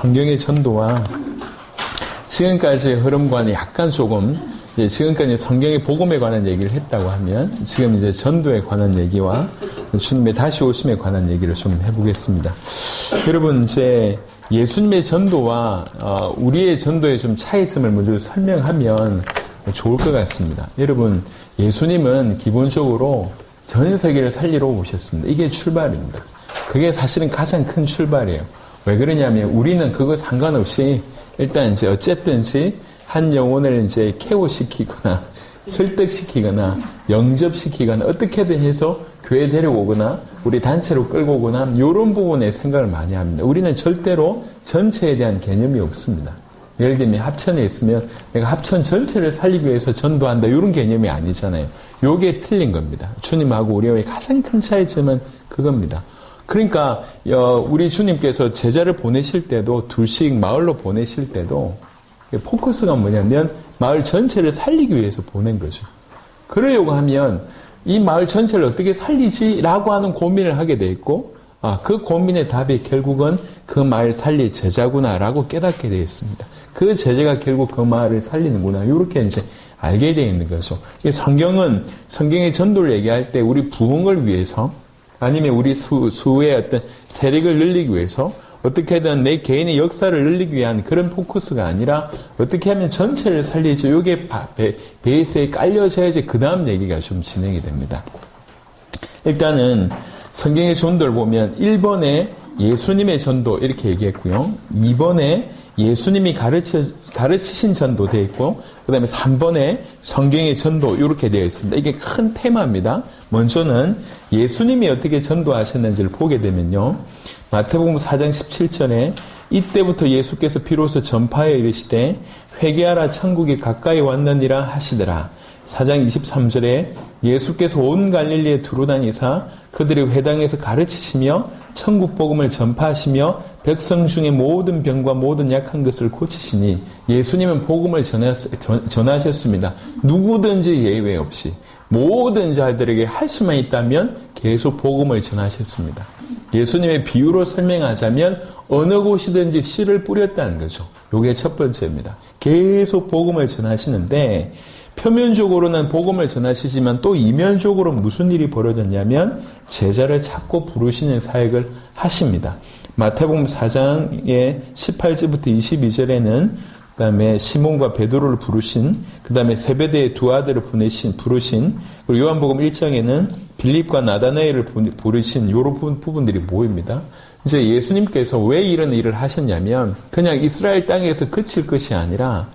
성경의 전도와 지금까지의 흐름과는 약간 조금 지금까지 성경의 복음에 관한 얘기를 했다고 하면 지금 이제 전도에 관한 얘기와 주님의 다시 오심에 관한 얘기를 좀 해보겠습니다. 여러분 이제 예수님의 전도와 우리의 전도의 좀 차이점을 먼저 설명하면 좋을 것 같습니다. 여러분 예수님은 기본적으로 전 세계를 살리러 오셨습니다. 이게 출발입니다. 그게 사실은 가장 큰 출발이에요. 왜 그러냐면 우리는 그거 상관없이 일단 이제 어쨌든지 한 영혼을 이제 케어시키거나 설득시키거나 영접시키거나 어떻게든 해서 교회 데려오거나 우리 단체로 끌고 오거나 이런 부분에 생각을 많이 합니다. 우리는 절대로 전체에 대한 개념이 없습니다. 예를 들면 합천에 있으면 내가 합천 전체를 살리기 위해서 전도한다 이런 개념이 아니잖아요. 요게 틀린 겁니다. 주님하고 우리와의 가장 큰 차이점은 그겁니다. 그러니까 우리 주님께서 제자를 보내실 때도 둘씩 마을로 보내실 때도 포커스가 뭐냐면 마을 전체를 살리기 위해서 보낸 거죠. 그러려고 하면 이 마을 전체를 어떻게 살리지라고 하는 고민을 하게 돼 있고 그 고민의 답이 결국은 그 마을 살릴 제자구나라고 깨닫게 되어 있습니다. 그 제자가 결국 그 마을을 살리는구나 이렇게 이제 알게 되어 있는 거죠. 성경은 성경의 전도를 얘기할 때 우리 부흥을 위해서 아니면 우리 수의 어떤 세력을 늘리기 위해서 어떻게든 내 개인의 역사를 늘리기 위한 그런 포커스가 아니라 어떻게 하면 전체를 살리죠. 이게 베이스에 깔려져야지 그 다음 얘기가 좀 진행이 됩니다. 일단은 성경의 전도를 보면 1번에 예수님의 전도 이렇게 얘기했고요. 2번에 예수님이 가르치신 전도 되어 있고 그 다음에 3번에 성경의 전도 이렇게 되어 있습니다. 이게 큰 테마입니다. 먼저는 예수님이 어떻게 전도하셨는지를 보게 되면요. 마태복음 4장 17절에 이때부터 예수께서 비로소 전파에 이르시되 회개하라 천국이 가까이 왔느니라 하시더라. 4장 23절에 예수께서 온 갈릴리에 두루 다니사 그들의 회당에서 가르치시며 천국 복음을 전파하시며 백성 중에 모든 병과 모든 약한 것을 고치시니 예수님은 복음을 전하셨습니다. 누구든지 예외 없이 모든 자들에게 할 수만 있다면 계속 복음을 전하셨습니다. 예수님의 비유로 설명하자면 어느 곳이든지 씨를 뿌렸다는 거죠. 이게 첫 번째입니다. 계속 복음을 전하시는데 표면적으로는 복음을 전하시지만 또 이면적으로 무슨 일이 벌어졌냐면 제자를 찾고 부르시는 사역을 하십니다. 마태복음 4장의 18절부터 22절에는 그 다음에 시몬과 베드로를 부르신, 그 다음에 세베대의 두 아들을 부르신, 그리고 요한복음 1장에는 빌립과 나다나엘을 부르신 이런 부분들이 모입니다. 이제 예수님께서 왜 이런 일을 하셨냐면 그냥 이스라엘 땅에서 그칠 것이 아니라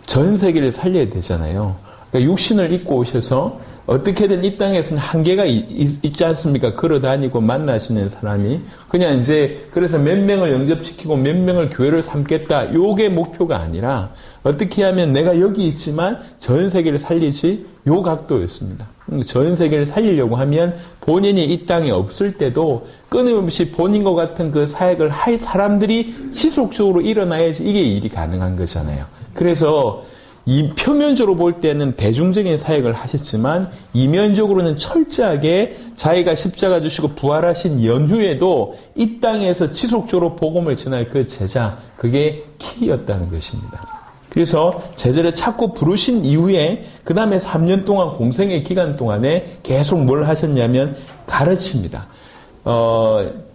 전 세계를 살려야 되잖아요. 그러니까 육신을 입고 오셔서 어떻게든 이 땅에서는 한계가 있지 않습니까? 걸어다니고 만나시는 사람이. 그냥 이제 그래서 몇 명을 영접시키고 몇 명을 교회를 삼겠다. 요게 목표가 아니라 어떻게 하면 내가 여기 있지만 전 세계를 살리지 요 각도였습니다. 전 세계를 살리려고 하면 본인이 이 땅에 없을 때도 끊임없이 본인과 같은 그 사역을 할 사람들이 지속적으로 일어나야지 이게 일이 가능한 거잖아요. 그래서 이 표면적으로 볼 때는 대중적인 사역을 하셨지만 이면적으로는 철저하게 자기가 십자가 주시고 부활하신 연후에도 이 땅에서 지속적으로 복음을 전할 그 제자, 그게 키였다는 것입니다. 그래서 제자를 찾고 부르신 이후에 그 다음에 3년 동안 공생의 기간 동안에 계속 뭘 하셨냐면 가르칩니다.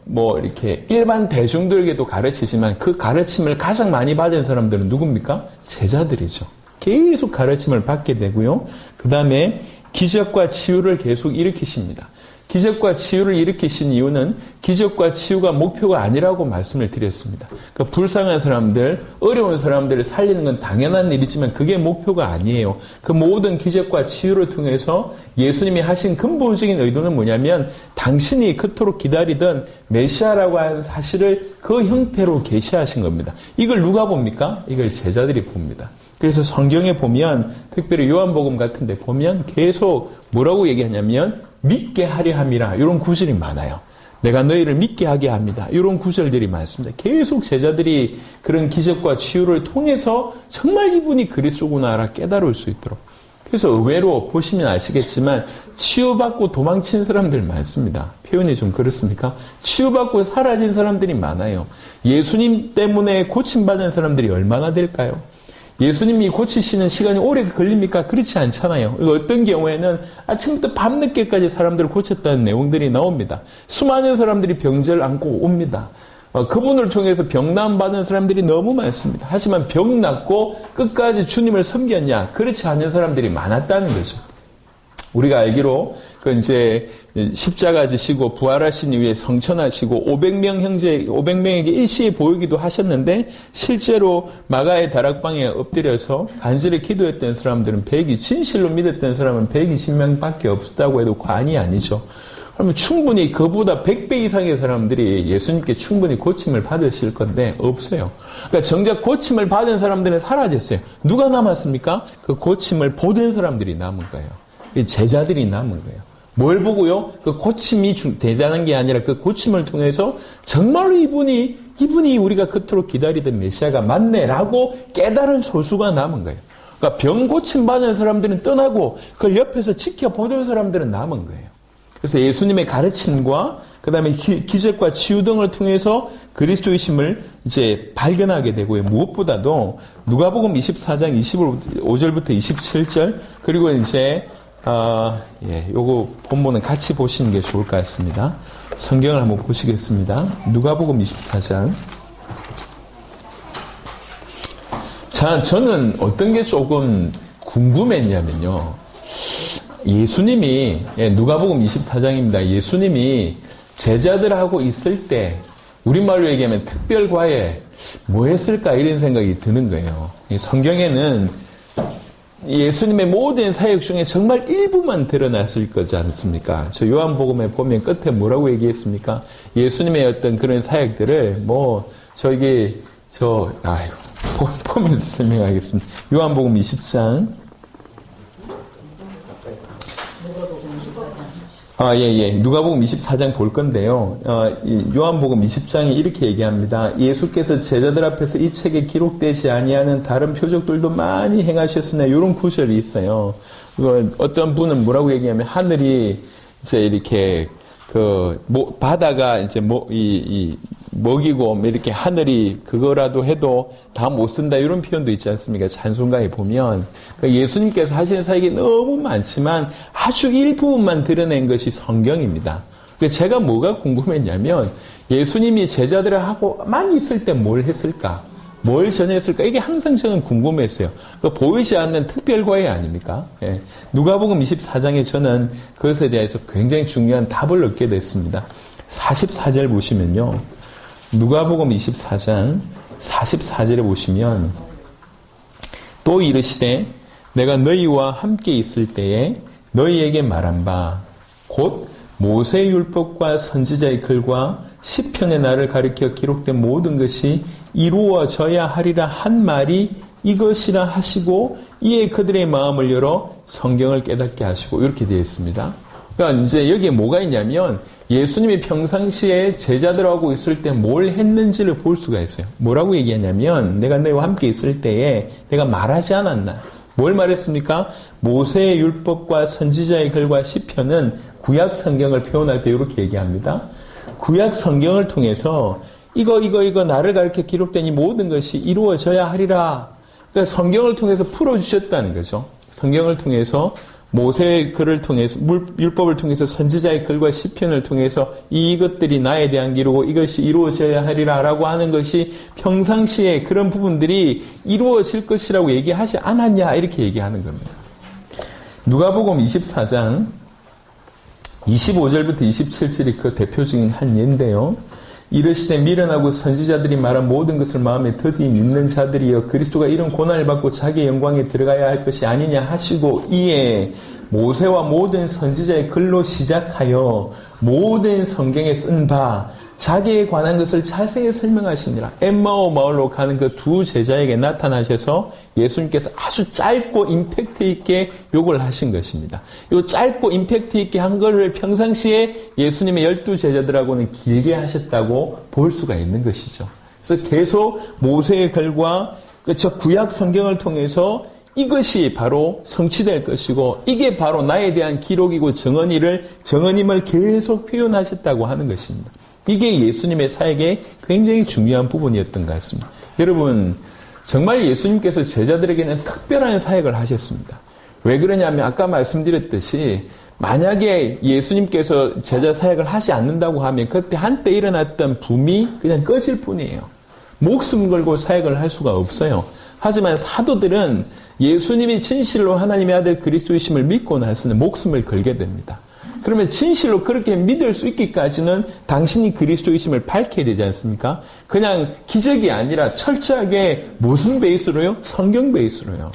이렇게 일반 대중들에게도 가르치지만 그 가르침을 가장 많이 받은 사람들은 누굽니까? 제자들이죠. 계속 가르침을 받게 되고요. 그 다음에 기적과 치유를 계속 일으키십니다. 기적과 치유를 일으키신 이유는 기적과 치유가 목표가 아니라고 말씀을 드렸습니다. 그러니까 불쌍한 사람들, 어려운 사람들을 살리는 건 당연한 일이지만 그게 목표가 아니에요. 그 모든 기적과 치유를 통해서 예수님이 하신 근본적인 의도는 뭐냐면 당신이 그토록 기다리던 메시아라고 하는 사실을 그 형태로 계시하신 겁니다. 이걸 누가 봅니까? 이걸 제자들이 봅니다. 그래서 성경에 보면 특별히 요한복음 같은 데 보면 계속 뭐라고 얘기하냐면 믿게 하려 함이라 이런 구절이 많아요. 내가 너희를 믿게 하게 합니다. 이런 구절들이 많습니다. 계속 제자들이 그런 기적과 치유를 통해서 정말 이분이 그리스도구나라 깨달을 수 있도록. 그래서 의외로 보시면 아시겠지만 치유받고 도망친 사람들 많습니다. 표현이 좀 그렇습니까? 치유받고 사라진 사람들이 많아요. 예수님 때문에 고침받은 사람들이 얼마나 될까요? 예수님이 고치시는 시간이 오래 걸립니까? 그렇지 않잖아요. 어떤 경우에는 아침부터 밤늦게까지 사람들을 고쳤다는 내용들이 나옵니다. 수많은 사람들이 병자를 안고 옵니다. 그분을 통해서 병남 받은 사람들이 너무 많습니다. 하지만 병 낫고 끝까지 주님을 섬겼냐? 그렇지 않은 사람들이 많았다는 거죠. 우리가 알기로 이제 십자가 지시고 부활하신 이후에 성천하시고 500명 형제 500명에게 일시에 보이기도 하셨는데 실제로 마가의 다락방에 엎드려서 간절히 기도했던 사람들은 진실로 믿었던 사람은 120명밖에 없었다고 해도 과언이 아니죠. 그러면 충분히 그보다 100배 이상의 사람들이 예수님께 충분히 고침을 받으실 건데 없어요. 그러니까 정작 고침을 받은 사람들은 사라졌어요. 누가 남았습니까? 그 고침을 보던 사람들이 남은 거예요. 제자들이 남은 거예요. 뭘 보고요? 그 고침이 대단한 게 아니라 그 고침을 통해서 정말로 이분이 우리가 그토록 기다리던 메시아가 맞네라고 깨달은 소수가 남은 거예요. 그러니까 병 고침 받은 사람들은 떠나고 그걸 옆에서 지켜보던 사람들은 남은 거예요. 그래서 예수님의 가르침과 그 다음에 기적과 치유 등을 통해서 그리스도이심을 이제 발견하게 되고요. 무엇보다도 누가복음 24장 25절부터 27절 그리고 이제 요거 본문은 같이 보시는 게 좋을 것 같습니다. 성경을 한번 보시겠습니다. 누가복음 24장. 자, 저는 어떤 게 조금 궁금했냐면요. 예수님이, 누가복음 24장입니다. 예수님이 제자들하고 있을 때, 우리말로 얘기하면 특별과외, 뭐 했을까? 이런 생각이 드는 거예요. 성경에는 예수님의 모든 사역 중에 정말 일부만 드러났을 거지 않습니까? 저 요한복음에 보면 끝에 뭐라고 얘기했습니까? 예수님의 어떤 그런 사역들을 보면서 설명하겠습니다. 요한복음 20장. 누가복음 24장 볼 건데요. 요한복음 20장에 이렇게 얘기합니다. 예수께서 제자들 앞에서 이 책에 기록되지 아니하는 다른 표적들도 많이 행하셨으나 이런 구절이 있어요. 어떤 분은 뭐라고 얘기하면 하늘이 이제 이렇게 바다가 이제 먹이고 이렇게 하늘이 그거라도 해도 다 못 쓴다 이런 표현도 있지 않습니까? 찬송가에 보면 그러니까 예수님께서 하시는 사역이 너무 많지만 아주 일부분만 드러낸 것이 성경입니다. 그러니까 제가 뭐가 궁금했냐면 예수님이 제자들하고만 있을 때 뭘 했을까? 뭘 전했을까? 이게 항상 저는 궁금했어요. 그러니까 보이지 않는 특별과외 아닙니까? 누가복음 24장에 저는 그것에 대해서 굉장히 중요한 답을 얻게 됐습니다. 44절 보시면요. 누가복음 24장 44절에 보시면 또 이르시되 내가 너희와 함께 있을 때에 너희에게 말한 바 곧 모세의 율법과 선지자의 글과 시편의 나를 가리켜 기록된 모든 것이 이루어져야 하리라 한 말이 이것이라 하시고 이에 그들의 마음을 열어 성경을 깨닫게 하시고 이렇게 되어 있습니다. 그러니까 이제 여기에 뭐가 있냐면 예수님이 평상시에 제자들하고 있을 때 뭘 했는지를 볼 수가 있어요. 뭐라고 얘기하냐면 내가 너희와 함께 있을 때에 내가 말하지 않았나. 뭘 말했습니까? 모세의 율법과 선지자의 글과 시편은 구약 성경을 표현할 때 이렇게 얘기합니다. 구약 성경을 통해서 이거 나를 가르쳐 기록된 이 모든 것이 이루어져야 하리라. 그러니까 성경을 통해서 풀어주셨다는 거죠. 성경을 통해서 모세의 글을 통해서 율법을 통해서 선지자의 글과 시편을 통해서 이것들이 나에 대한 기록이고 이것이 이루어져야 하리라라고 하는 것이 평상시에 그런 부분들이 이루어질 것이라고 얘기하지 않았냐 이렇게 얘기하는 겁니다. 누가복음 24장 25절부터 27절이 그 대표적인 한 예인데요. 이르시되 미련하고 선지자들이 말한 모든 것을 마음에 더디 믿는 자들이여 그리스도가 이런 고난을 받고 자기의 영광에 들어가야 할 것이 아니냐 하시고 이에 모세와 모든 선지자의 글로 시작하여 모든 성경에 쓴 바 자기에 관한 것을 자세히 설명하시니라. 엠마오 마을로 가는 그 두 제자에게 나타나셔서 예수님께서 아주 짧고 임팩트 있게 욕을 하신 것입니다. 이 짧고 임팩트 있게 한 거를 평상시에 예수님의 12제자들하고는 길게 하셨다고 볼 수가 있는 것이죠. 그래서 계속 모세의 글과 저 구약 성경을 통해서 이것이 바로 성취될 것이고 이게 바로 나에 대한 기록이고 정언임을 계속 표현하셨다고 하는 것입니다. 이게 예수님의 사역의 굉장히 중요한 부분이었던 것 같습니다. 여러분, 정말 예수님께서 제자들에게는 특별한 사역을 하셨습니다. 왜 그러냐면 아까 말씀드렸듯이 만약에 예수님께서 제자 사역을 하지 않는다고 하면 그때 한때 일어났던 붐이 그냥 꺼질 뿐이에요. 목숨 걸고 사역을 할 수가 없어요. 하지만 사도들은 예수님이 진실로 하나님의 아들 그리스도이심을 믿고 나서는 목숨을 걸게 됩니다. 그러면 진실로 그렇게 믿을 수 있기까지는 당신이 그리스도이심을 밝혀야 되지 않습니까? 그냥 기적이 아니라 철저하게 무슨 베이스로요? 성경 베이스로요.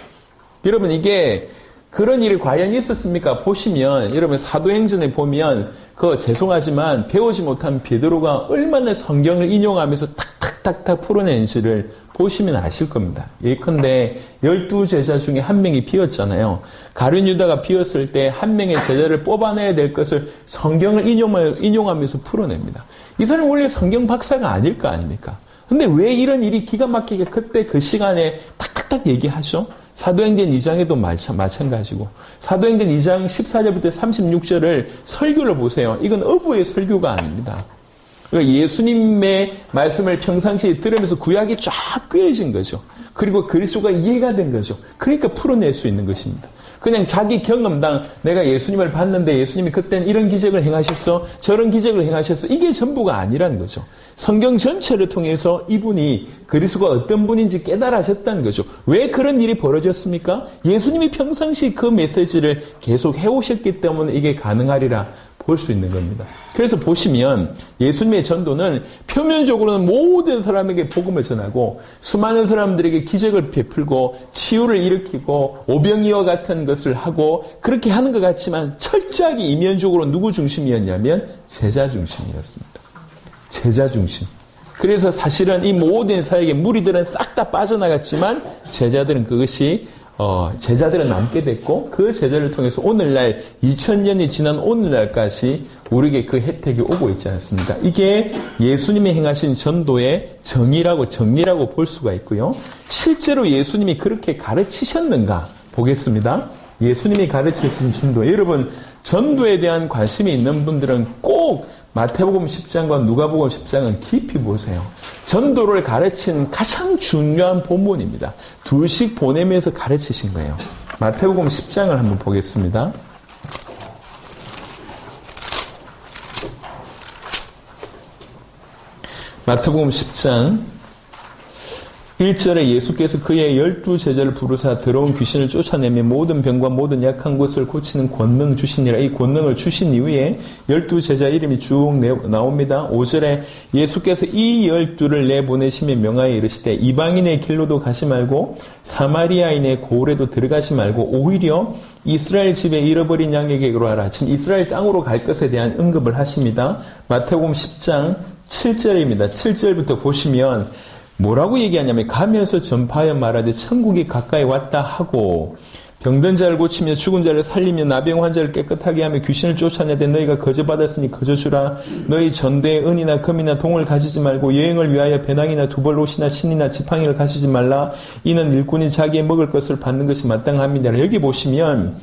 여러분, 이게 그런 일이 과연 있었습니까? 보시면 여러분 사도행전에 보면 죄송하지만 배우지 못한 베드로가 얼마나 성경을 인용하면서 탁탁탁탁 풀어낸지를 보시면 아실 겁니다. 예컨대 12제자 중에 한 명이 비었잖아요. 가룟 유다가 비었을 때 한 명의 제자를 뽑아내야 될 것을 성경을 인용하면서 풀어냅니다. 이 사람은 원래 성경 박사가 아닐 거 아닙니까? 근데 왜 이런 일이 기가 막히게 그때 그 시간에 탁탁탁 얘기하죠? 사도행전 2장에도 마찬가지고 사도행전 2장 14절부터 36절을 설교를 보세요. 이건 어부의 설교가 아닙니다. 그러니까 예수님의 말씀을 평상시에 들으면서 구약이 쫙 꿰어진 거죠. 그리고 그리스도가 이해가 된 거죠. 그러니까 풀어낼 수 있는 것입니다. 그냥 자기 경험당 내가 예수님을 봤는데 예수님이 그때는 이런 기적을 행하셨어, 저런 기적을 행하셨어, 이게 전부가 아니라는 거죠. 성경 전체를 통해서 이분이 그리스도가 어떤 분인지 깨달으셨다는 거죠. 왜 그런 일이 벌어졌습니까? 예수님이 평상시 그 메시지를 계속 해오셨기 때문에 이게 가능하리라 볼 수 있는 겁니다. 그래서 보시면 예수님의 전도는 표면적으로는 모든 사람에게 복음을 전하고 수많은 사람들에게 기적을 베풀고 치유를 일으키고 오병이어 같은 것을 하고 그렇게 하는 것 같지만 철저하게 이면적으로 누구 중심이었냐면 제자 중심이었습니다. 제자 중심. 그래서 사실은 이 모든 사역의 무리들은 싹 다 빠져나갔지만 제자들은 제자들은 남게 됐고 그 제자를 통해서 오늘날 2000년이 지난 오늘날까지 우리에게 그 혜택이 오고 있지 않습니까? 이게 예수님이 행하신 전도의 정리라고 볼 수가 있고요. 실제로 예수님이 그렇게 가르치셨는가 보겠습니다. 예수님이 가르치신 전도. 여러분, 전도에 대한 관심이 있는 분들은 꼭 마태복음 10장과 누가복음 10장은 깊이 보세요. 전도를 가르친 가장 중요한 본문입니다. 둘씩 보내면서 가르치신 거예요. 마태복음 10장을 한번 보겠습니다. 마태복음 10장 1절에 예수께서 그의 12제자를 부르사 더러운 귀신을 쫓아내며 모든 병과 모든 약한 것을 고치는 권능 주시니라. 이 권능을 주신 이후에 12제자 이름이 쭉 나옵니다. 5절에 예수께서 이 12를 내보내시며 명하여 이르시되 이방인의 길로도 가지 말고 사마리아인의 고을에도 들어가지 말고 오히려 이스라엘 집에 잃어버린 양에게로 하라. 지금 이스라엘 땅으로 갈 것에 대한 언급을 하십니다. 마태복음 10장 7절입니다. 7절부터 보시면 뭐라고 얘기하냐면 가면서 전파하여 말하되 천국이 가까이 왔다 하고 병든 자를 고치며 죽은 자를 살리며 나병 환자를 깨끗하게 하며 귀신을 쫓아내되 너희가 거저받았으니 거저주라. 너희 전대에 은이나 금이나 동을 가지지 말고 여행을 위하여 배낭이나 두벌옷이나 신이나 지팡이를 가지지 말라. 이는 일꾼이 자기의 먹을 것을 받는 것이 마땅합니다. 여기 보시면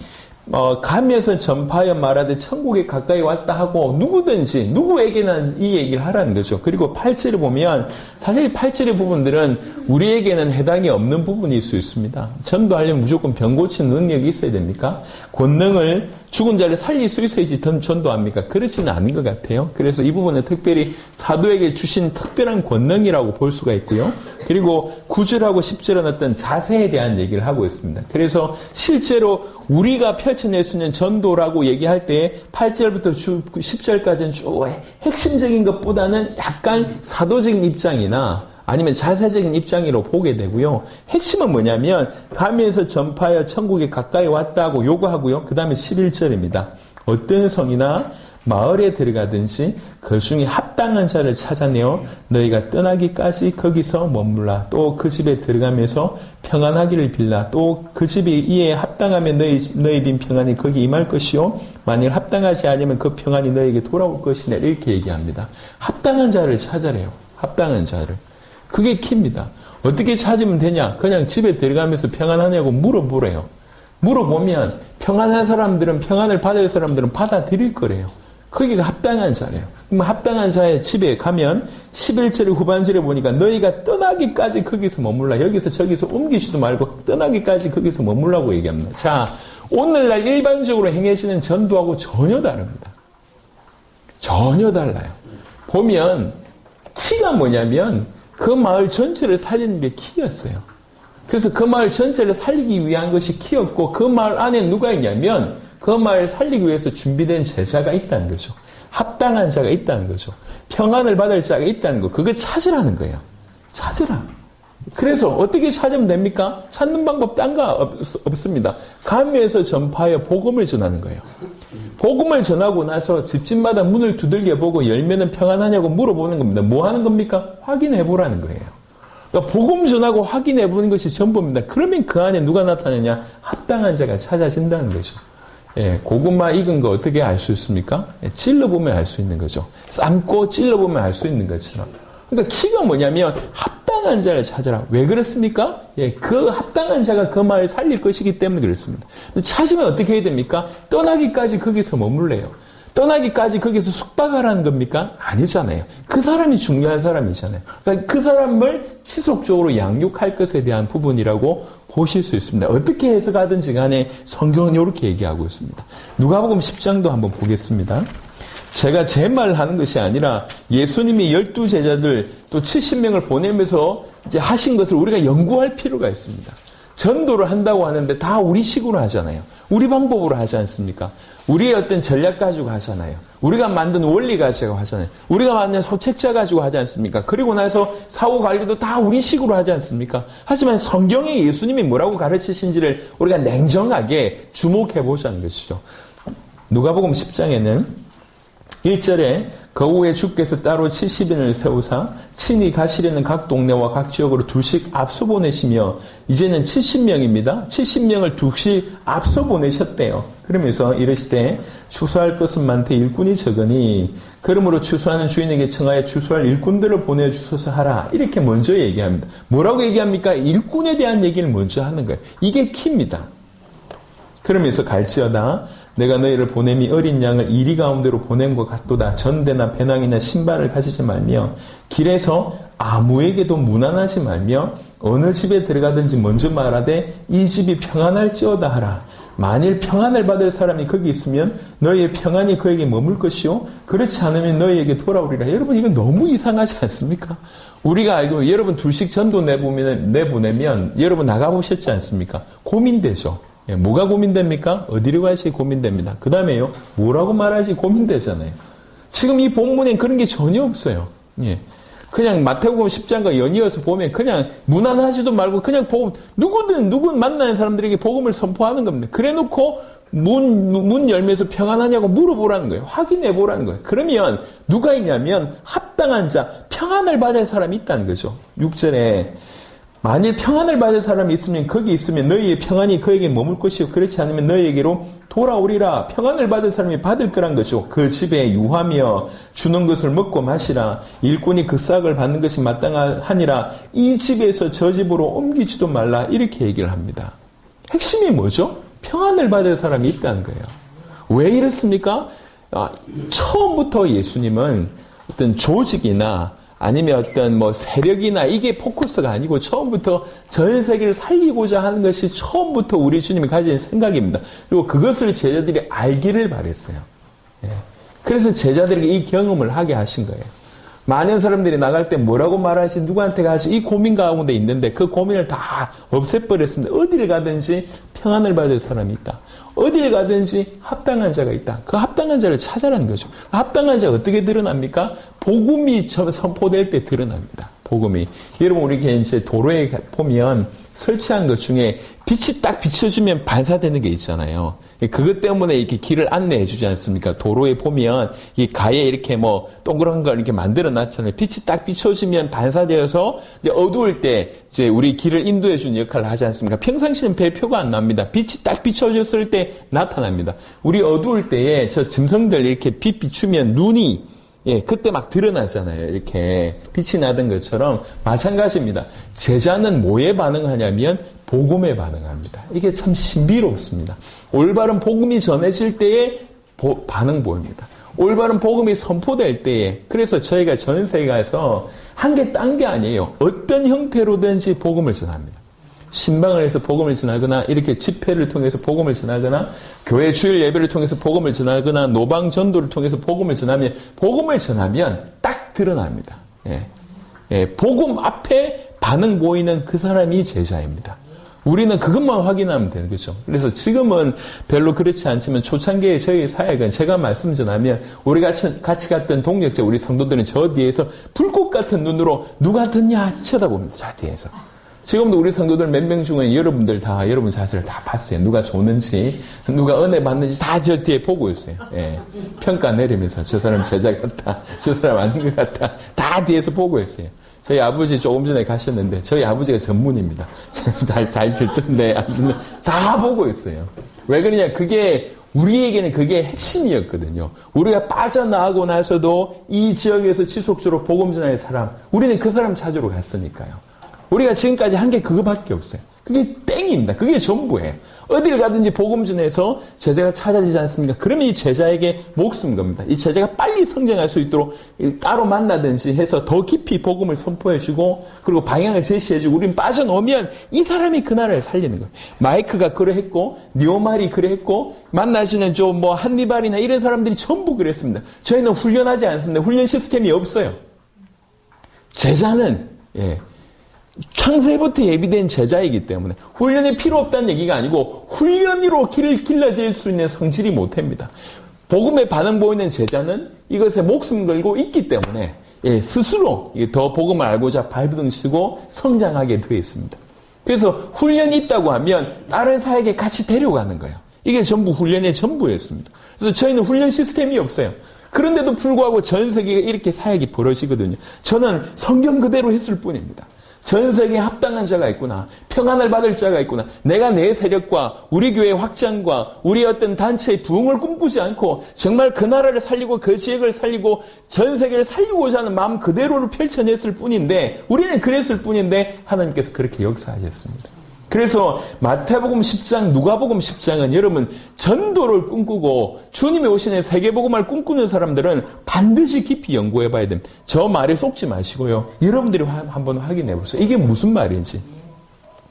가면서 전파하여 말하되 천국에 가까이 왔다 하고 누구든지 누구에게는 이 얘기를 하라는 거죠. 그리고 8절을 보면 사실 8절의 부분들은 우리에게는 해당이 없는 부분일 수 있습니다. 전도하려면 무조건 병 고치는 능력이 있어야 됩니까? 권능을 죽은 자를 살릴 수 있어야지 전도합니까? 그렇지는 않은 것 같아요. 그래서 이 부분은 특별히 사도에게 주신 특별한 권능이라고 볼 수가 있고요. 그리고 9절하고 10절은 어떤 자세에 대한 얘기를 하고 있습니다. 그래서 실제로 우리가 펼쳐낼 수 있는 전도라고 얘기할 때 8절부터 10절까지는 쭉 핵심적인 것보다는 약간 사도적인 입장이나 아니면 자세적인 입장으로 보게 되고요. 핵심은 뭐냐면 가면서 전파하여 천국에 가까이 왔다고 요구하고요. 그 다음에 11절입니다. 어떤 성이나 마을에 들어가든지 그 중에 합당한 자를 찾아내어 너희가 떠나기까지 거기서 머물라. 또 그 집에 들어가면서 평안하기를 빌라. 또 그 집이 이에 합당하면 너희 빈 평안이 거기 임할 것이요 만일 합당하지 않으면 그 평안이 너희에게 돌아올 것이네. 이렇게 얘기합니다. 합당한 자를 찾아내요. 합당한 자를. 그게 키입니다. 어떻게 찾으면 되냐? 그냥 집에 들어가면서 평안하냐고 물어보래요. 물어보면 평안한 사람들은, 평안을 받을 사람들은 받아들일 거래요. 거기가 합당한 자래요. 그럼 합당한 자의 집에 가면 11절 후반절에 보니까 너희가 떠나기까지 거기서 머물라. 여기서 저기서 옮기지도 말고 떠나기까지 거기서 머물라고 얘기합니다. 자, 오늘날 일반적으로 행해지는 전도하고 전혀 다릅니다. 전혀 달라요. 보면 키가 뭐냐면 그 마을 전체를 살리는 게 키였어요. 그래서 그 마을 전체를 살리기 위한 것이 키였고 그 마을 안에 누가 있냐면 그 마을 살리기 위해서 준비된 제자가 있다는 거죠. 합당한 자가 있다는 거죠. 평안을 받을 자가 있다는 거. 그거 찾으라는 거예요. 찾으라. 그래서 어떻게 찾으면 됩니까? 찾는 방법 딴 거 없습니다. 가면서 전파하여 복음을 전하는 거예요. 복음을 전하고 나서 집집마다 문을 두들겨 보고 열면은 평안하냐고 물어보는 겁니다. 뭐 하는 겁니까? 확인해 보라는 거예요. 그러니까 복음 전하고 확인해 보는 것이 전부입니다. 그러면 그 안에 누가 나타나냐? 합당한 자가 찾아진다는 거죠. 예, 고구마 익은 거 어떻게 알 수 있습니까? 예, 찔러보면 알 수 있는 거죠. 삶고 찔러보면 알 수 있는 것처럼. 그러니까 키가 뭐냐면 합당한 자를 찾아라. 왜 그렇습니까? 예, 그 합당한 자가 그 말을 살릴 것이기 때문에 그렇습니다. 찾으면 어떻게 해야 됩니까? 떠나기까지 거기서 머물래요. 떠나기까지 거기서 숙박하라는 겁니까? 아니잖아요. 그 사람이 중요한 사람이잖아요. 그러니까 그 사람을 지속적으로 양육할 것에 대한 부분이라고 보실 수 있습니다. 어떻게 해석하든지 간에 성경은 이렇게 얘기하고 있습니다. 누가복음 10장도 한번 보겠습니다. 제가 제 말 하는 것이 아니라 예수님이 12제자들 또 70명을 보내면서 이제 하신 것을 우리가 연구할 필요가 있습니다. 전도를 한다고 하는데 다 우리식으로 하잖아요. 우리 방법으로 하지 않습니까? 우리의 어떤 전략 가지고 하잖아요. 우리가 만든 원리 가지고 하잖아요. 우리가 만든 소책자 가지고 하지 않습니까? 그리고 나서 사후 관리도 다 우리식으로 하지 않습니까? 하지만 성경에 예수님이 뭐라고 가르치신지를 우리가 냉정하게 주목해 보자는 것이죠. 누가복음 10장에는 1절에 그 후에 주께서 따로 70인을 세우사 친히 가시려는 각 동네와 각 지역으로 둘씩 앞서 보내시며 이제는 70명입니다. 70명을 둘씩 앞서 보내셨대요. 그러면서 이르시되 추수할 것은 많되 일꾼이 적으니 그러므로 추수하는 주인에게 청하여 추수할 일꾼들을 보내주소서 하라. 이렇게 먼저 얘기합니다. 뭐라고 얘기합니까? 일꾼에 대한 얘기를 먼저 하는 거예요. 이게 키입니다. 그러면서 갈지어다 내가 너희를 보냄이 어린 양을 이리 가운데로 보낸 것 같도다. 전대나 배낭이나 신발을 가지지 말며 길에서 아무에게도 무난하지 말며 어느 집에 들어가든지 먼저 말하되 이 집이 평안할지어다 하라. 만일 평안을 받을 사람이 거기 있으면 너희의 평안이 그에게 머물 것이요 그렇지 않으면 너희에게 돌아오리라. 여러분 이거 너무 이상하지 않습니까? 우리가 알고 여러분 둘씩 전도 내보내면 여러분 나가보셨지 않습니까? 고민되죠. 예, 뭐가 고민됩니까? 어디로 가시 고민됩니다. 그 다음에요. 뭐라고 말하지 고민되잖아요. 지금 이 본문엔 그런 게 전혀 없어요. 예. 그냥 마태복음 10장과 연이어서 보면 그냥 무난하지도 말고 그냥 복음, 누군 만나는 사람들에게 복음을 선포하는 겁니다. 그래 놓고 문 열면서 평안하냐고 물어보라는 거예요. 확인해 보라는 거예요. 그러면 누가 있냐면 합당한 자, 평안을 받을 사람이 있다는 거죠. 6절에 만일 평안을 받을 사람이 있으면 거기 있으면 너희의 평안이 그에게 머물 것이요 그렇지 않으면 너희에게로 돌아오리라. 평안을 받을 사람이 받을 거란 거죠. 그 집에 유하며 주는 것을 먹고 마시라. 일꾼이 그 싹을 받는 것이 마땅하니라. 이 집에서 저 집으로 옮기지도 말라. 이렇게 얘기를 합니다. 핵심이 뭐죠? 평안을 받을 사람이 있다는 거예요. 왜 이렇습니까? 처음부터 예수님은 어떤 조직이나 아니면 어떤 세력이나 이게 포커스가 아니고 처음부터 전 세계를 살리고자 하는 것이 처음부터 우리 주님이 가진 생각입니다. 그리고 그것을 제자들이 알기를 바랬어요. 예. 그래서 제자들에게 이 경험을 하게 하신 거예요. 많은 사람들이 나갈 때 뭐라고 말하시, 누구한테 가시, 이 고민 가운데 있는데 그 고민을 다 없애버렸습니다. 어디를 가든지 평안을 받을 사람이 있다. 어디에 가든지 합당한 자가 있다. 그 합당한 자를 찾아라는 거죠. 합당한 자가 어떻게 드러납니까? 복음이 선포될 때 드러납니다. 복음이. 여러분, 우리 이제 도로에 보면 설치한 것 중에 빛이 딱 비춰주면 반사되는 게 있잖아요. 그것 때문에 이렇게 길을 안내해 주지 않습니까? 도로에 보면 이 가에 이렇게 동그란 걸 이렇게 만들어 놨잖아요. 빛이 딱 비춰주면 반사되어서 이제 어두울 때 이제 우리 길을 인도해 주는 역할을 하지 않습니까? 평상시는 별표가 안 납니다. 빛이 딱 비춰졌을 때 나타납니다. 우리 어두울 때에 저 짐승들 이렇게 빛 비추면 눈이 예, 그때 막 드러나잖아요. 이렇게 빛이 나던 것처럼 마찬가지입니다. 제자는 뭐에 반응하냐면 복음에 반응합니다. 이게 참 신비롭습니다. 올바른 복음이 전해질 때에 반응 보입니다. 올바른 복음이 선포될 때에, 그래서 저희가 전 세계에 가서 한 개 딴 게 아니에요. 어떤 형태로든지 복음을 전합니다. 신방을 해서 복음을 전하거나, 이렇게 집회를 통해서 복음을 전하거나, 교회 주일 예배를 통해서 복음을 전하거나, 노방 전도를 통해서 복음을 전하면 딱 드러납니다. 예. 예, 복음 앞에 반응 보이는 그 사람이 제자입니다. 우리는 그것만 확인하면 되는 거죠. 그래서 지금은 별로 그렇지 않지만 초창기에 저희 사역은 제가 말씀 전하면 우리 같이 갔던 동력자 우리 성도들은 저 뒤에서 불꽃 같은 눈으로 누가 듣냐 쳐다봅니다. 저 뒤에서. 지금도 우리 성도들 몇 명 중에 여러분 자세를 다 봤어요. 누가 좋는지, 누가 은혜 받는지 다 저 뒤에 보고 있어요. 예. 평가 내리면서 저 사람 제자 같다, 저 사람 아닌 것 같다, 다 뒤에서 보고 있어요. 저희 아버지 조금 전에 가셨는데 저희 아버지가 전문입니다. 잘 듣던데 다 보고 있어요. 왜 그러냐? 우리에게는 그게 핵심이었거든요. 우리가 빠져나가고 나서도 이 지역에서 지속적으로 복음 전할 사람, 우리는 그 사람 찾으러 갔으니까요. 우리가 지금까지 한 게 그거밖에 없어요. 그게 땡입니다. 그게 전부예요. 어딜 가든지 복음 전해서 제자가 찾아지지 않습니까? 그러면 이 제자에게 목숨 겁니다. 이 제자가 빨리 성장할 수 있도록 따로 만나든지 해서 더 깊이 복음을 선포해주고, 그리고 방향을 제시해주고, 우린 빠져나오면 이 사람이 그 나라를 살리는 거예요. 마이크가 그러했고, 니오말이 그러했고, 만나시는 한니발이나 이런 사람들이 전부 그랬습니다. 저희는 훈련하지 않습니다. 훈련 시스템이 없어요. 제자는, 창세부터 예비된 제자이기 때문에 훈련이 필요 없다는 얘기가 아니고 훈련으로 길을 길러질 수 있는 성질이 못합니다. 복음에 반응 보이는 제자는 이것에 목숨 걸고 있기 때문에 스스로 더 복음을 알고자 발부둥치고 성장하게 되어 있습니다. 그래서 훈련이 있다고 하면 다른 사역에 같이 데려가는 거예요. 이게 전부 훈련의 전부였습니다. 그래서 저희는 훈련 시스템이 없어요. 그런데도 불구하고 전 세계가 이렇게 사역이 벌어지거든요. 저는 성경 그대로 했을 뿐입니다. 전 세계에 합당한 자가 있구나. 평안을 받을 자가 있구나. 내가 내 세력과 우리 교회 확장과 우리 어떤 단체의 부흥을 꿈꾸지 않고 정말 그 나라를 살리고 그 지역을 살리고 전 세계를 살리고자 하는 마음 그대로를 펼쳐냈을 뿐인데, 우리는 그랬을 뿐인데 하나님께서 그렇게 역사하셨습니다. 그래서 마태복음 10장, 누가복음 10장은 여러분 전도를 꿈꾸고 주님이 오시는 세계복음을 꿈꾸는 사람들은 반드시 깊이 연구해 봐야 됩니다. 저 말에 속지 마시고요. 여러분들이 한번 확인해 보세요. 이게 무슨 말인지.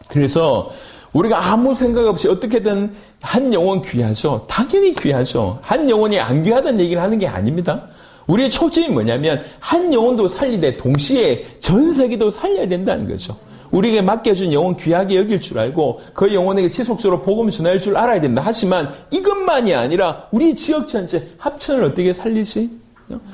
그래서 우리가 아무 생각 없이 어떻게든 한 영혼 귀하죠. 당연히 귀하죠. 한 영혼이 안 귀하다는 얘기를 하는 게 아닙니다. 우리의 초점이 뭐냐면 한 영혼도 살리되 동시에 전 세계도 살려야 된다는 거죠. 우리에게 맡겨준 영혼 귀하게 여길 줄 알고 그 영혼에게 지속적으로 복음을 전할 줄 알아야 됩니다. 하지만 이것만이 아니라 우리 지역 전체 합천을 어떻게 살리지?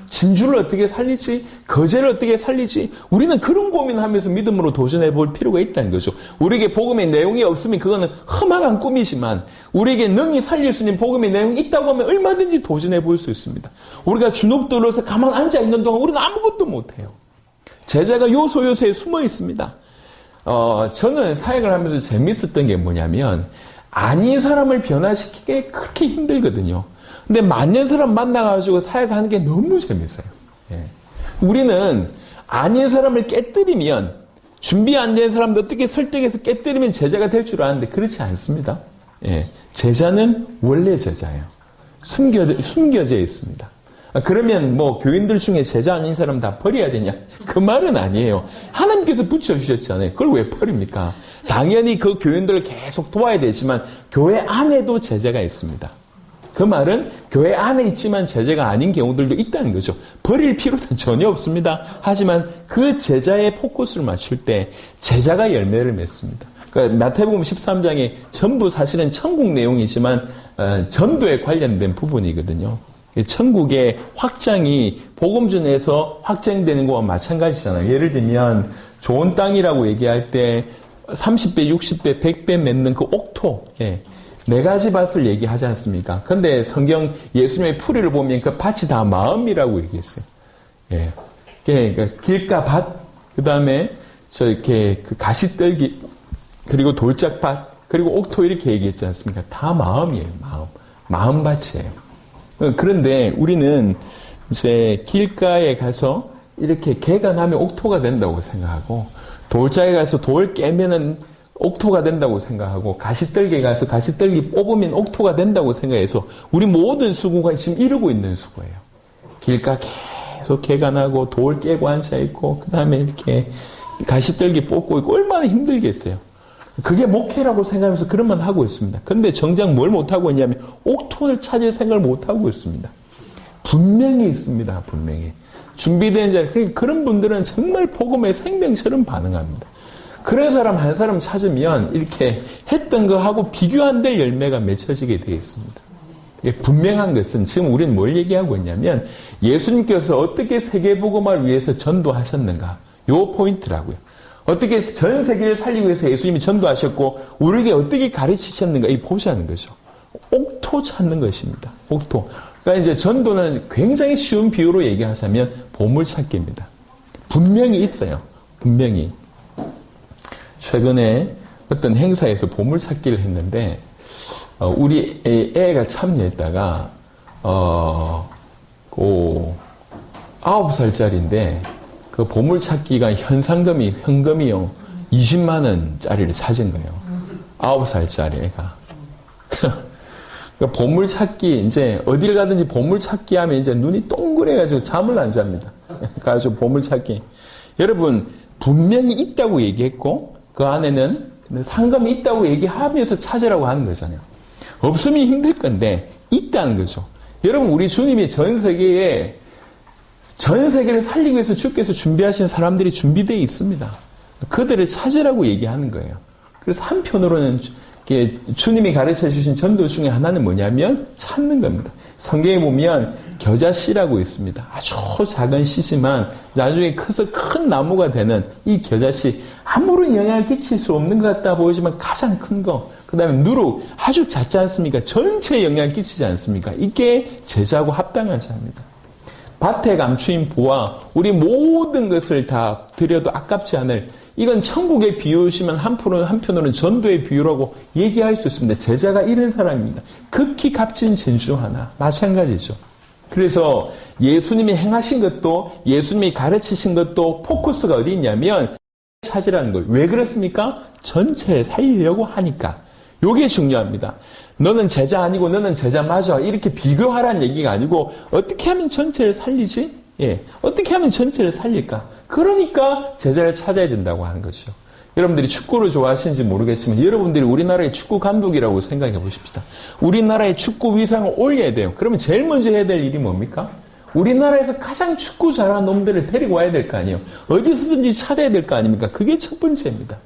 진주를 어떻게 살리지? 거제를 어떻게 살리지? 우리는 그런 고민하면서 믿음으로 도전해 볼 필요가 있다는 거죠. 우리에게 복음의 내용이 없으면 그거는 험악한 꿈이지만 우리에게 능히 살릴 수 있는 복음의 내용이 있다고 하면 얼마든지 도전해 볼 수 있습니다. 우리가 주눅들어서 가만 앉아 있는 동안 우리는 아무것도 못해요. 제자가 요소요소에 숨어 있습니다. 저는 사역을 하면서 재밌었던 게 뭐냐면 아닌 사람을 변화시키기 그렇게 힘들거든요. 근데 만년 사람 만나가지고 사역하는 게 너무 재밌어요. 우리는 아닌 사람을 깨뜨리면, 준비 안 된 사람도 어떻게 설득해서 깨뜨리면 제자가 될 줄 아는데 그렇지 않습니다. 제자는 원래 제자예요. 숨겨져 있습니다. 그러면 교인들 중에 제자 아닌 사람 다 버려야 되냐? 그 말은 아니에요. 하나님께서 붙여주셨잖아요. 그걸 왜 버립니까? 당연히 그 교인들을 계속 도와야 되지만 교회 안에도 제자가 있습니다. 그 말은 교회 안에 있지만 제자가 아닌 경우들도 있다는 거죠. 버릴 필요는 전혀 없습니다. 하지만 그 제자의 포커스를 맞출 때 제자가 열매를 맺습니다. 그러니까 마태복음 13장이 전부 사실은 천국 내용이지만 전도에 관련된 부분이거든요. 천국의 확장이 복음 전에서 확장되는 것과 마찬가지잖아요. 예를 들면 좋은 땅이라고 얘기할 때 30배, 60배, 100배 맺는 그 옥토, 네 가지 밭을 얘기하지 않습니까? 근데 성경 예수님의 풀이를 보면 그 밭이 다 마음이라고 얘기했어요. 그러니까 길가 밭, 그 다음에 이렇게 그 가시떨기, 그리고 돌짝밭, 그리고 옥토 이렇게 얘기했지 않습니까? 다 마음이에요. 마음밭이에요. 그런데 우리는 이제 길가에 가서 이렇게 개가 나면 옥토가 된다고 생각하고, 돌자에 가서 돌 깨면은 옥토가 된다고 생각하고, 가시떨기에 가서 가시떨기 뽑으면 옥토가 된다고 생각해서 우리 모든 수구가 지금 이러고 있는 수구예요. 길가 계속 개가 나고 돌 깨고 앉아있고 그 다음에 이렇게 가시떨기 뽑고 있고 얼마나 힘들겠어요. 그게 목회라고 생각하면서 그런 말 하고 있습니다. 근데 정작 뭘 못하고 있냐면 옥토를 찾을 생각을 못하고 있습니다. 분명히 있습니다. 분명히. 준비된 자, 그런 분들은 정말 복음의 생명처럼 반응합니다. 그런 사람 한 사람 찾으면 이렇게 했던 거하고 비교 안 될 열매가 맺혀지게 되어 있습니다. 분명한 것은 지금 우리는 뭘 얘기하고 있냐면 예수님께서 어떻게 세계복음화를 위해서 전도하셨는가. 요 포인트라고요. 어떻게 전 세계를 살리기 위해서 예수님이 전도하셨고 우리에게 어떻게 가르치셨는가 이 보자는 거죠. 옥토 찾는 것입니다. 옥토. 그러니까 이제 전도는 굉장히 쉬운 비유로 얘기하자면 보물찾기입니다. 분명히 있어요. 분명히. 최근에 어떤 행사에서 보물찾기를 했는데 우리 애가 참여했다가 9살짜리인데 그 보물찾기가 현금이요 20만 원짜리를 찾은 거예요. 9살짜리 애가. 그러니까 보물찾기 이제 어딜 가든지 보물찾기 하면 이제 눈이 동그래가지고 잠을 안 잡니다. 가지고 보물찾기. 여러분 분명히 있다고 얘기했고 그 안에는 상금이 있다고 얘기하면서 찾으라고 하는 거잖아요. 없으면 힘들 건데 있다는 거죠. 여러분 우리 주님이 전 세계를 살리기 위해서 주께서 준비하신 사람들이 준비되어 있습니다. 그들을 찾으라고 얘기하는 거예요. 그래서 한편으로는 주님이 가르쳐 주신 전도 중에 하나는 뭐냐면 찾는 겁니다. 성경에 보면 겨자씨라고 있습니다. 아주 작은 씨지만 나중에 커서 큰 나무가 되는 이 겨자씨 아무런 영향을 끼칠 수 없는 것 같다 보이지만 가장 큰 거. 그 다음에 누룩 아주 작지 않습니까? 전체에 영향을 끼치지 않습니까? 이게 제자하고 합당한 자입니다. 밭에 감추인 보화 우리 모든 것을 다 드려도 아깝지 않을 이건 천국의 비유시면 한편으로는 전도의 비유라고 얘기할 수 있습니다. 제자가 이런 사람입니다. 극히 값진 진주 하나 마찬가지죠. 그래서 예수님이 행하신 것도 예수님이 가르치신 것도 포커스가 어디 있냐면 찾으라는 거예요. 왜 그렇습니까? 전체를 살리려고 하니까. 이게 중요합니다. 너는 제자 아니고 너는 제자 맞아. 이렇게 비교하라는 얘기가 아니고 어떻게 하면 전체를 살리지? 예, 어떻게 하면 전체를 살릴까? 그러니까 제자를 찾아야 된다고 하는 거죠. 여러분들이 축구를 좋아하시는지 모르겠지만 여러분들이 우리나라의 축구 감독이라고 생각해 보십시다. 우리나라의 축구 위상을 올려야 돼요. 그러면 제일 먼저 해야 될 일이 뭡니까? 우리나라에서 가장 축구 잘하는 놈들을 데리고 와야 될 거 아니에요. 어디서든지 찾아야 될 거 아닙니까? 그게 첫 번째입니다.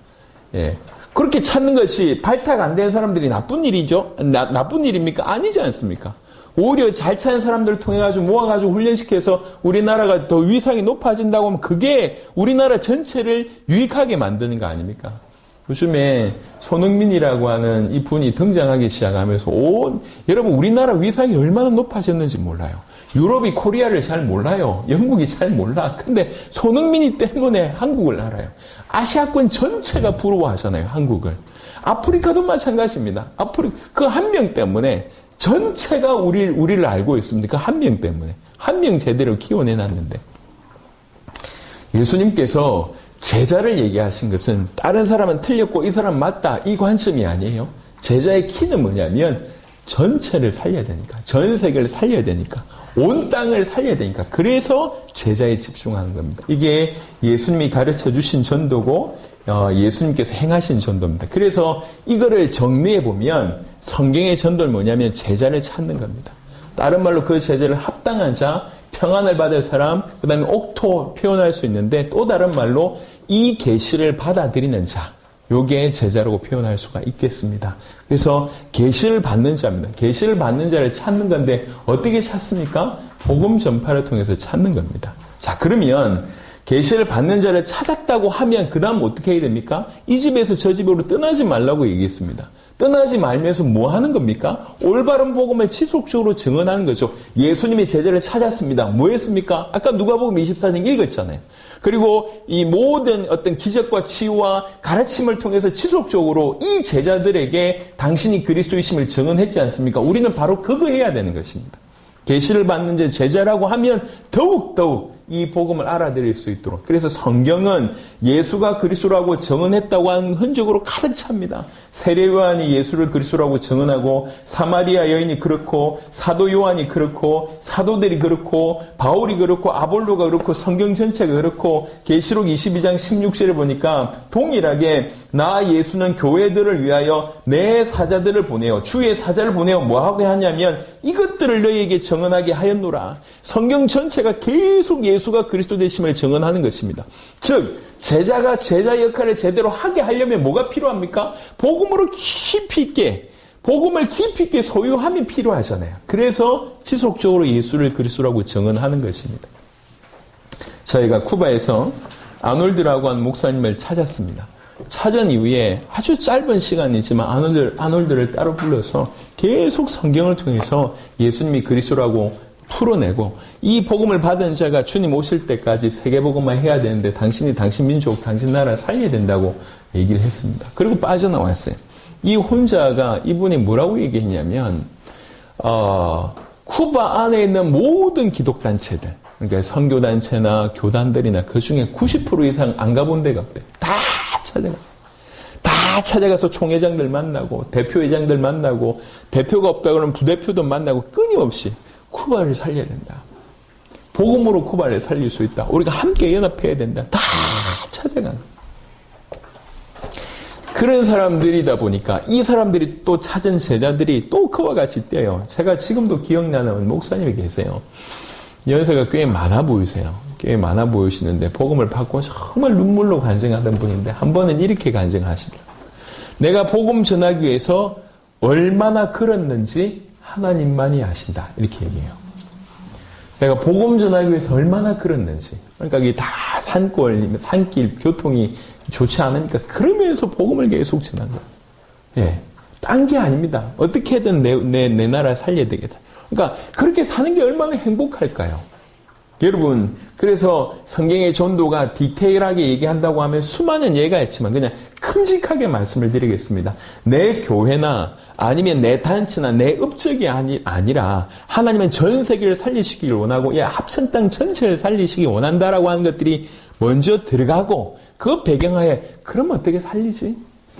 예. 그렇게 찾는 것이 발탁 안 된 사람들이 나쁜 일이죠? 나쁜 일입니까? 아니지 않습니까? 오히려 잘 찾는 사람들을 통해가지고 모아가지고 훈련시켜서 우리나라가 더 위상이 높아진다고 하면 그게 우리나라 전체를 유익하게 만드는 거 아닙니까? 요즘에 손흥민이라고 하는 이 분이 등장하기 시작하면서 여러분 우리나라 위상이 얼마나 높아졌는지 몰라요. 유럽이 코리아를 잘 몰라요. 영국이 잘 몰라. 근데 손흥민이 때문에 한국을 알아요. 아시아권 전체가 부러워하잖아요. 한국을. 아프리카도 마찬가지입니다. 그 한 명 때문에 전체가 우리를 알고 있습니다. 그 한 명 때문에. 한 명 제대로 키워내놨는데. 예수님께서 제자를 얘기하신 것은 다른 사람은 틀렸고 이 사람 맞다. 이 관점이 아니에요. 제자의 키는 뭐냐면 전체를 살려야 되니까. 전 세계를 살려야 되니까. 온 땅을 살려야 되니까. 그래서 제자에 집중하는 겁니다. 이게 예수님이 가르쳐 주신 전도고 예수님께서 행하신 전도입니다. 그래서 이거를 정리해 보면 성경의 전도는 뭐냐면 제자를 찾는 겁니다. 다른 말로 그 제자를 합당한 자, 평안을 받을 사람, 그 다음에 옥토 표현할 수 있는데 또 다른 말로 이 계시를 받아들이는 자, 요게 제자라고 표현할 수가 있겠습니다. 그래서 계시를 받는 자입니다. 계시를 받는 자를 찾는 건데 어떻게 찾습니까? 복음 전파를 통해서 찾는 겁니다. 자, 그러면 계시를 받는 자를 찾았다고 하면 그 다음 어떻게 해야 됩니까? 이 집에서 저 집으로 떠나지 말라고 얘기했습니다. 떠나지 말면서 뭐 하는 겁니까? 올바른 복음을 지속적으로 증언하는 거죠. 예수님이 제자를 찾았습니다. 뭐 했습니까? 아까 누가복음 24장 읽었잖아요. 그리고 이 모든 어떤 기적과 치유와 가르침을 통해서 지속적으로 이 제자들에게 당신이 그리스도이심을 증언했지 않습니까? 우리는 바로 그거 해야 되는 것입니다. 계시를 받는 제 제자라고 하면 더욱더욱 이 복음을 알아들일 수 있도록. 그래서 성경은 예수가 그리스도라고 증언했다고 하는 흔적으로 가득 찹니다. 세례 요한이 예수를 그리스도라고 증언하고, 사마리아 여인이 그렇고, 사도 요한이 그렇고, 사도들이 그렇고, 바울이 그렇고, 아볼로가 그렇고, 성경 전체가 그렇고, 계시록 22장 16절에 보니까 동일하게 나 예수는 교회들을 위하여 내 사자들을 보내어, 주의 사자를 보내어 뭐하게 하냐면 이것들을 너희에게 증언하게 하였노라. 성경 전체가 계속 예수가 그리스도 되심을 증언하는 것입니다. 즉 제자가 제자 역할을 제대로 하게 하려면 뭐가 필요합니까? 복음을 깊이 있게 소유함이 필요하잖아요. 그래서 지속적으로 예수를 그리스도라고 증언하는 것입니다. 저희가 쿠바에서 아놀드라고 하는 목사님을 찾았습니다. 찾은 이후에 아주 짧은 시간이지만 아놀드를 따로 불러서 계속 성경을 통해서 예수님이 그리스도라고 풀어내고, 이 복음을 받은 자가 주님 오실 때까지 세계복음만 해야 되는데 당신이 당신 민족, 당신 나라 살려야 된다고 얘기를 했습니다. 그리고 빠져나왔어요. 이 혼자가, 이분이 뭐라고 얘기했냐면 쿠바 안에 있는 모든 기독단체들, 그러니까 선교단체나 교단들이나 그 중에 90% 이상 안 가본 데가 없대요. 다 찾아가서 총회장들 만나고, 대표회장들 만나고, 대표가 없다 그러면 부대표도 만나고, 끊임없이 쿠바를 살려야 된다. 복음으로 쿠바를 살릴 수 있다. 우리가 함께 연합해야 된다. 다 찾아가는. 그런 사람들이다 보니까 이 사람들이 또 찾은 제자들이 또 그와 같이 뛰어요. 제가 지금도 기억나는 목사님이 계세요. 연세가 꽤 많아 보이세요. 꽤 많아 보이시는데 복음을 받고 정말 눈물로 간증하던 분인데 한 번은 이렇게 간증하시더라고요. 내가 복음 전하기 위해서 얼마나 걸었는지 하나님만이 아신다. 이렇게 얘기해요. 내가 복음 전하기 위해서 얼마나 걸었는지. 그러니까 이게 다 산길, 교통이 좋지 않으니까 그러면서 복음을 계속 전한 거예요. 예. 딴 게 아닙니다. 어떻게든 내 나라 살려야 되겠다. 그러니까 그렇게 사는 게 얼마나 행복할까요? 여러분, 그래서 성경의 전도가 디테일하게 얘기한다고 하면 수많은 예가 있지만 그냥 큼직하게 말씀을 드리겠습니다. 내 교회나 아니면 내 단체나 내 업적이 아니라 하나님은 전 세계를 살리시기를 원하고, 합천 땅 전체를 살리시기 원한다라고 하는 것들이 먼저 들어가고, 그 배경하에 그럼 어떻게 살리지?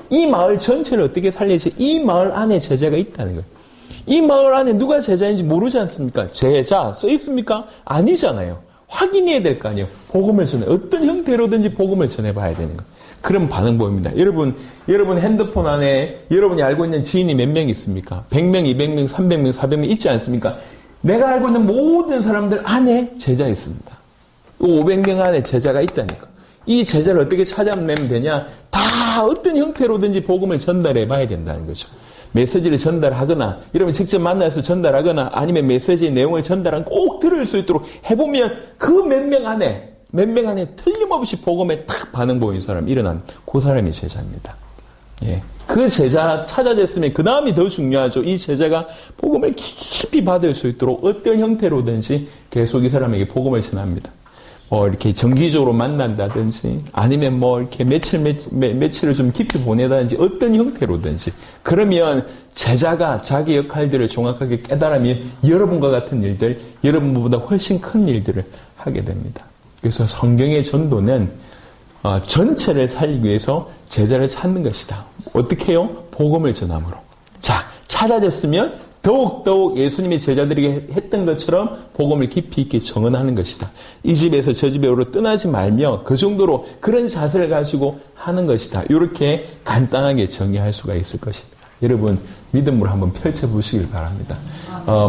이 마을 전체를 어떻게 살리지? 이 마을 안에 제자가 있다는 거예요. 이 마을 안에 누가 제자인지 모르지 않습니까? 제자 써 있습니까? 아니잖아요. 확인해야 될 거 아니에요. 복음을 전해. 어떤 형태로든지 복음을 전해봐야 되는 거예요. 그런 반응 보입니다. 여러분 핸드폰 안에 여러분이 알고 있는 지인이 몇 명 있습니까? 100명, 200명, 300명, 400명 있지 않습니까? 내가 알고 있는 모든 사람들 안에 제자 있습니다. 500명 안에 제자가 있다니까. 이 제자를 어떻게 찾아내면 되냐? 다 어떤 형태로든지 복음을 전달해 봐야 된다는 거죠. 메시지를 전달하거나, 여러분 직접 만나서 전달하거나, 아니면 메시지의 내용을 전달하면 꼭 들을 수 있도록 해보면 그 몇 명 안에 틀림없이 복음에 탁 반응 보인 사람 일어난 그 사람이 제자입니다. 예. 그 제자 찾아졌으면 그 다음이 더 중요하죠. 이 제자가 복음을 깊이 받을 수 있도록 어떤 형태로든지 계속 이 사람에게 복음을 전합니다. 이렇게 정기적으로 만난다든지, 아니면 이렇게 며칠을 좀 깊이 보내다든지, 어떤 형태로든지. 그러면 제자가 자기 역할들을 정확하게 깨달으면 여러분과 같은 일들, 여러분보다 훨씬 큰 일들을 하게 됩니다. 그래서 성경의 전도는 전체를 살리기 위해서 제자를 찾는 것이다. 어떻게 해요? 복음을 전함으로. 자, 찾아졌으면 더욱더욱 예수님이 제자들에게 했던 것처럼 복음을 깊이 있게 정언하는 것이다. 이 집에서 저 집으로 떠나지 말며 그 정도로 그런 자세를 가지고 하는 것이다. 이렇게 간단하게 정의할 수가 있을 것입니다. 여러분, 믿음으로 한번 펼쳐보시길 바랍니다.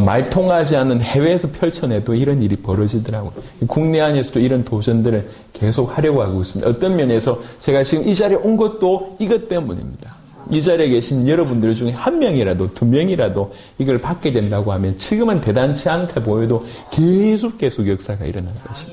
말 통하지 않는 해외에서 펼쳐내도 이런 일이 벌어지더라고요. 국내 안에서도 이런 도전들을 계속 하려고 하고 있습니다. 어떤 면에서 제가 지금 이 자리에 온 것도 이것 때문입니다. 이 자리에 계신 여러분들 중에 한 명이라도, 두 명이라도 이걸 받게 된다고 하면 지금은 대단치 않게 보여도 계속 역사가 일어나는 것입니다.